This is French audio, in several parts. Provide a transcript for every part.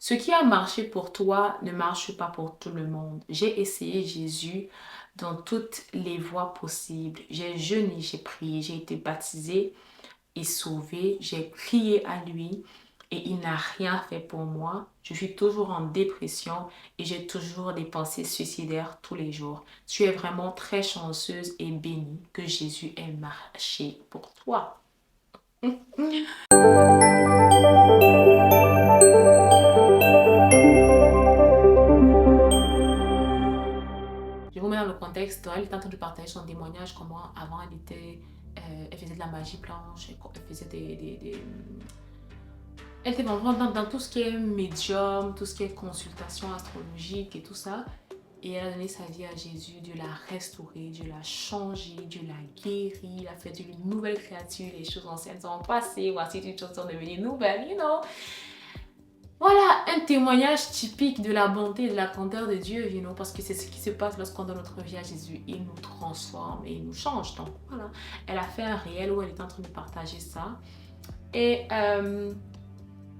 Ce qui a marché pour toi ne marche pas pour tout le monde. J'ai essayé Jésus dans toutes les voies possibles. J'ai jeûné, j'ai prié, j'ai été baptisée et sauvée. J'ai crié à lui et il n'a rien fait pour moi. Je suis toujours en dépression et j'ai toujours des pensées suicidaires tous les jours. Tu es vraiment très chanceuse et bénie que Jésus ait marché pour toi. Je vous mets dans le contexte. Elle est en train de partager son témoignage, comment avant elle faisait de la magie blanche, elle faisait elle était vraiment dans tout ce qui est médium, tout ce qui est consultation astrologique et tout ça. Et elle a donné sa vie à Jésus, Dieu l'a restauré, Dieu l'a changé, Dieu l'a guéri, il a fait d'une nouvelle créature, les choses anciennes sont passées, voici toutes choses sont devenues nouvelles, Voilà un témoignage typique de la bonté et de la grandeur de Dieu, parce que c'est ce qui se passe lorsqu'on donne notre vie à Jésus. Il nous transforme et il nous change. Donc voilà, elle a fait un réel où elle est en train de partager ça. Et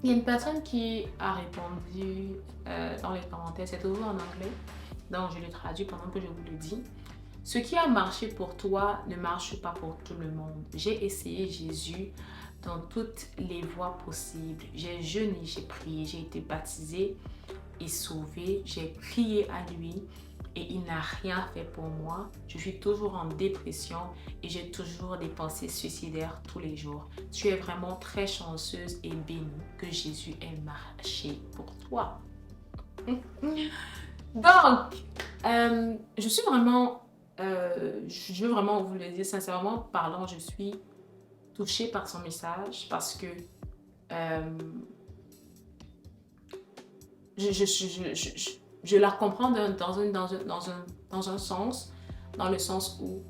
il y a une personne qui a répondu dans les commentaires, c'est toujours en anglais, donc je le traduis pendant que je vous le dis. Ce qui a marché pour toi ne marche pas pour tout le monde. J'ai essayé Jésus dans toutes les voies possibles. J'ai jeûné, j'ai prié, j'ai été baptisée et sauvée. J'ai crié à lui et il n'a rien fait pour moi. Je suis toujours en dépression et j'ai toujours des pensées suicidaires tous les jours. Tu es vraiment très chanceuse et bénie que Jésus ait marché pour toi. Donc, je suis vraiment, je veux vraiment vous le dire sincèrement parlant, je suis touchée par son message parce que je la comprends dans un sens, dans le sens où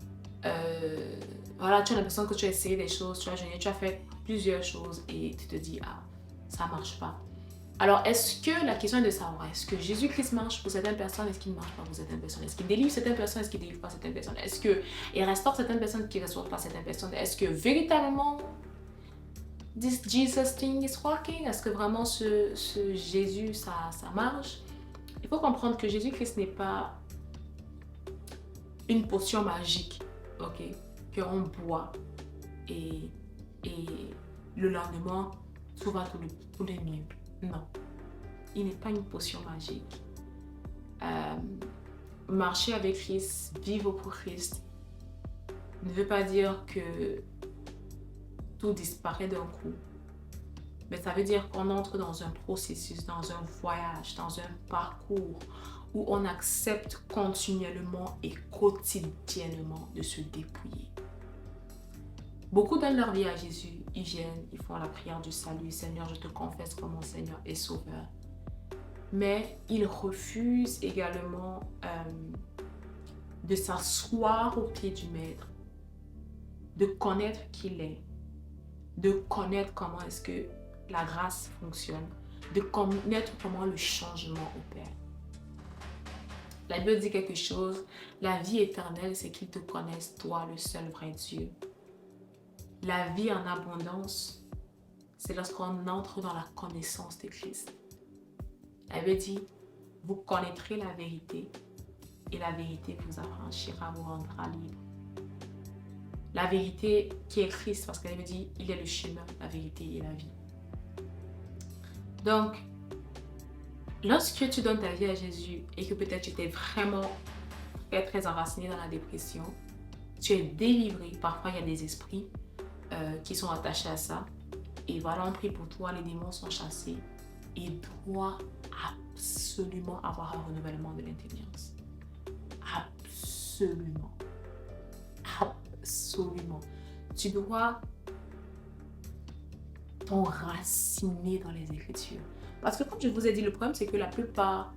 voilà, tu as l'impression que tu as essayé des choses, tu as jeûné, tu as fait plusieurs choses et tu te dis, ah, ça marche pas. Alors, est-ce que la question est de savoir, est-ce que Jésus-Christ marche pour certaines personnes, est-ce qu'il ne marche pas pour certaines personnes? Est-ce qu'il délivre certaines personnes, est-ce qu'il ne délivre pas certaines personnes? Est-ce qu'il restaure certaines personnes qui ne restaurent pas certaines personnes? Est-ce que véritablement, this Jesus thing is working? Est-ce que vraiment ce Jésus, ça marche? Il faut comprendre que Jésus-Christ n'est pas une potion magique, ok, qu'on boit et le lendemain, tout va tout les mieux. Non, il n'est pas une potion magique. Marcher avec Christ, vivre pour Christ, ne veut pas dire que tout disparaît d'un coup. Mais ça veut dire qu'on entre dans un processus, dans un voyage, dans un parcours où on accepte continuellement et quotidiennement de se dépouiller. Beaucoup donnent leur vie à Jésus, ils viennent, ils font la prière du salut, Seigneur, je te confesse comme mon Seigneur et Sauveur. Mais ils refusent également de s'asseoir au pied du Maître, de connaître qui il est, de connaître comment est-ce que la grâce fonctionne, de connaître comment le changement opère. La Bible dit quelque chose, la vie éternelle, c'est qu'ils te connaissent, toi, le seul vrai Dieu. La vie en abondance, c'est lorsqu'on entre dans la connaissance de Christ. La Bible dit, vous connaîtrez la vérité et la vérité vous affranchira, vous rendra libre. La vérité qui est Christ, parce qu'elle me dit, il est le chemin, la vérité et la vie. Donc, lorsque tu donnes ta vie à Jésus et que peut-être tu étais vraiment très enraciné dans la dépression, tu es délivré. Parfois, il y a des esprits qui sont attachés à ça. Et voilà, on prie pour toi, les démons sont chassés. Et doit absolument avoir un renouvellement de l'intelligence. Absolument. Absolument. Tu dois t'enraciner dans les Écritures. Parce que comme je vous ai dit, le problème c'est que la plupart,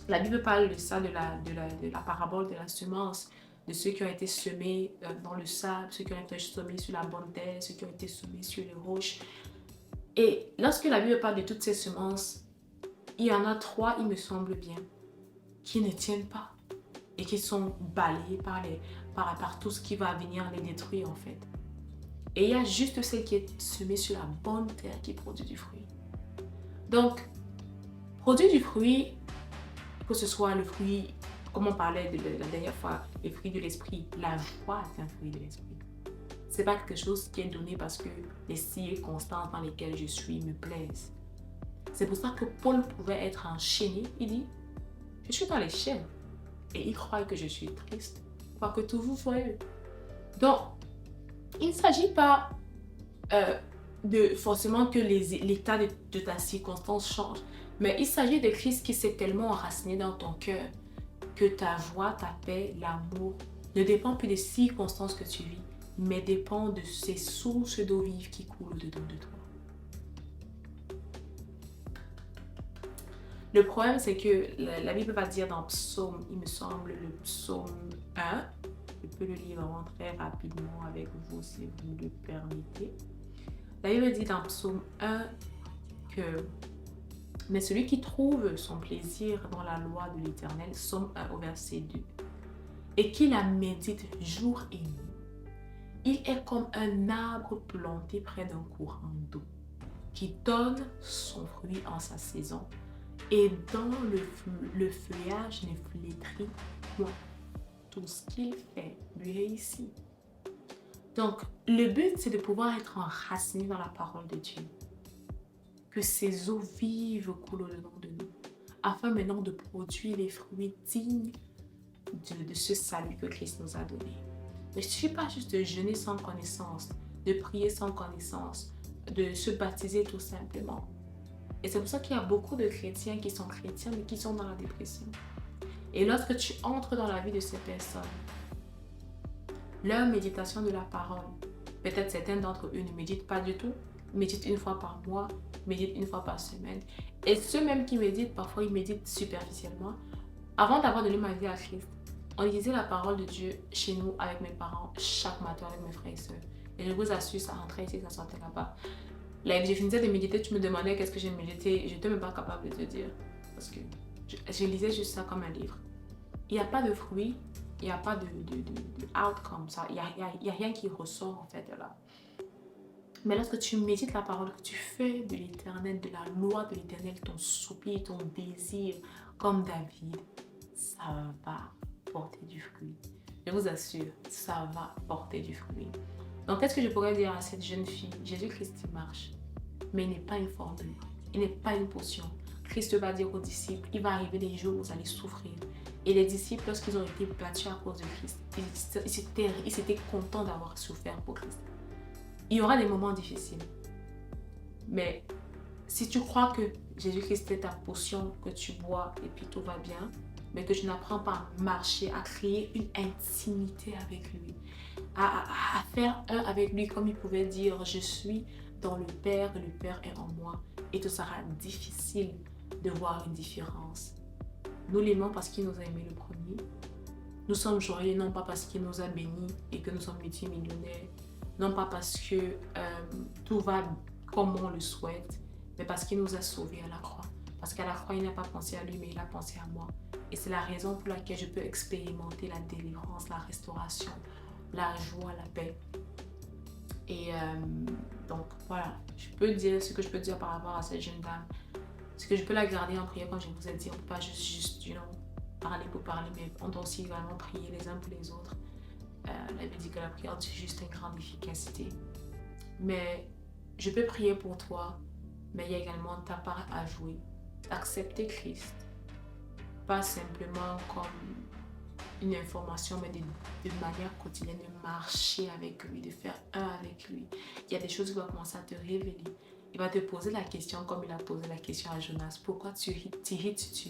la Bible parle de ça, de la parabole de la semence, de ceux qui ont été semés dans le sable, ceux qui ont été semés sur la bonne terre, ceux qui ont été semés sur les roches. Et lorsque la Bible parle de toutes ces semences, il y en a 3, il me semble bien, qui ne tiennent pas et qui sont balayées par tout ce qui va venir les détruire en fait. Et il y a juste celle qui est semée sur la bonne terre qui produit du fruit. Donc, produire du fruit, que ce soit le fruit, comme on parlait la dernière fois, le fruit de l'esprit, la joie est un fruit de l'esprit. C'est pas quelque chose qui est donné parce que les circonstances dans lesquelles je suis me plaisent. C'est pour ça que Paul pouvait être enchaîné. Il dit, je suis dans les chaînes. Et il croit que je suis triste, parce que tout vous joyeux. Donc, il ne s'agit pas de forcément que l'état de ta circonstance change, mais il s'agit de Christ qui s'est tellement enraciné dans ton cœur que ta joie, ta paix, l'amour ne dépend plus des circonstances que tu vis, mais dépend de ces sources d'eau vive qui coulent au-dedans de toi. Le problème, c'est que la Bible va dire dans Psaume, il me semble, le Psaume 1, je peux le lire vraiment très rapidement avec vous si vous le permettez. La Bible dit dans Psaume 1 que « Mais celui qui trouve son plaisir dans la loi de l'Éternel, Psaume 1 au verset 2, et qui la médite jour et nuit, il est comme un arbre planté près d'un courant d'eau, qui donne son fruit en sa saison, et dont le feuillage ne flétrit point. Tout ce qu'il fait lui réussit. » Donc, le but, c'est de pouvoir être enraciné dans la parole de Dieu. Que ces eaux vives coulent au-dedans de nous, afin maintenant de produire les fruits dignes de ce salut que Christ nous a donné. Il ne suffit pas juste de jeûner sans connaissance, de prier sans connaissance, de se baptiser tout simplement. Et c'est pour ça qu'il y a beaucoup de chrétiens qui sont chrétiens, mais qui sont dans la dépression. Et lorsque tu entres dans la vie de ces personnes, leur méditation de la parole, peut-être certains d'entre eux ne méditent pas du tout, méditent une fois par mois, méditent une fois par semaine. Et ceux même qui méditent, parfois ils méditent superficiellement. Avant d'avoir donné ma vie à Christ, on lisait la parole de Dieu chez nous avec mes parents, chaque matin avec mes frères et sœurs. Et je vous assure, ça rentrait ici, ça sortait là-bas. Là, je finissais de méditer, tu me demandais qu'est-ce que j'ai médité, je n'étais même pas capable de te dire. Parce que je lisais juste ça comme un livre. Il n'y a pas de fruit, il n'y a pas de outcome, ça. Il n'y a rien qui ressort en fait de là. Mais lorsque tu médites la parole, que tu fais de l'éternel, de la loi de l'éternel, ton soupir, ton désir, comme David, ça va porter du fruit. Je vous assure, ça va porter du fruit. Donc, qu'est-ce que je pourrais dire à cette jeune fille? Jésus-Christ, il marche, mais il n'est pas une formule, il n'est pas une potion. Christ va dire aux disciples, il va arriver des jours où vous allez souffrir. Et les disciples, lorsqu'ils ont été battus à cause de Christ, ils s'étaient contents d'avoir souffert pour Christ. Il y aura des moments difficiles. Mais si tu crois que Jésus-Christ est ta potion que tu bois et puis tout va bien, mais que tu n'apprends pas à marcher, à créer une intimité avec lui, à faire un avec lui comme il pouvait dire « Je suis dans le Père et le Père est en moi » et te sera difficile de voir une différence. Nous l'aimons parce qu'il nous a aimés le premier. Nous sommes joyeux non pas parce qu'il nous a bénis et que nous sommes multimillionnaires, non pas parce que tout va comme on le souhaite, mais parce qu'il nous a sauvés à la croix. Parce qu'à la croix, il n'a pas pensé à lui, mais il a pensé à moi. Et c'est la raison pour laquelle je peux expérimenter la délivrance, la restauration, la joie, la paix. Et donc voilà, je peux dire ce que je peux dire par rapport à cette jeune dame. Ce que je peux la garder en prière, comme je vous ai dit, on ne peut pas juste parler pour parler, mais on doit aussi également prier les uns pour les autres. La Bible dit que la prière c'est juste une grande efficacité. Mais je peux prier pour toi, mais il y a également ta part à jouer. Accepter Christ, pas simplement comme une information, mais de manière quotidienne, de marcher avec lui, de faire un avec lui. Il y a des choses qui vont commencer à te révéler. Il va te poser la question comme il a posé la question à Jonas. Pourquoi t'irrites-tu?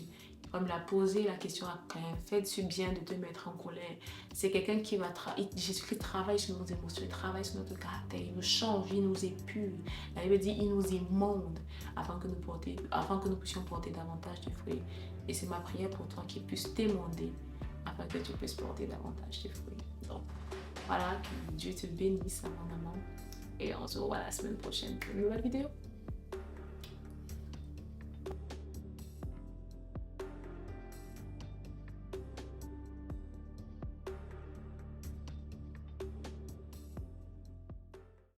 Comme il a posé la question à Caïn. Fais-tu bien de te mettre en colère? C'est quelqu'un qui va Jésus-Christ travaille sur nos émotions, il travaille sur notre caractère, il nous change, il nous épure. La Bible dit il nous émonde afin que nous puissions porter davantage de fruits. Et c'est ma prière pour toi qu'il puisse t'émonder afin que tu puisses porter davantage de fruits. Donc voilà, que Dieu te bénisse, mon amour. Et on se revoit la semaine prochaine pour une nouvelle vidéo.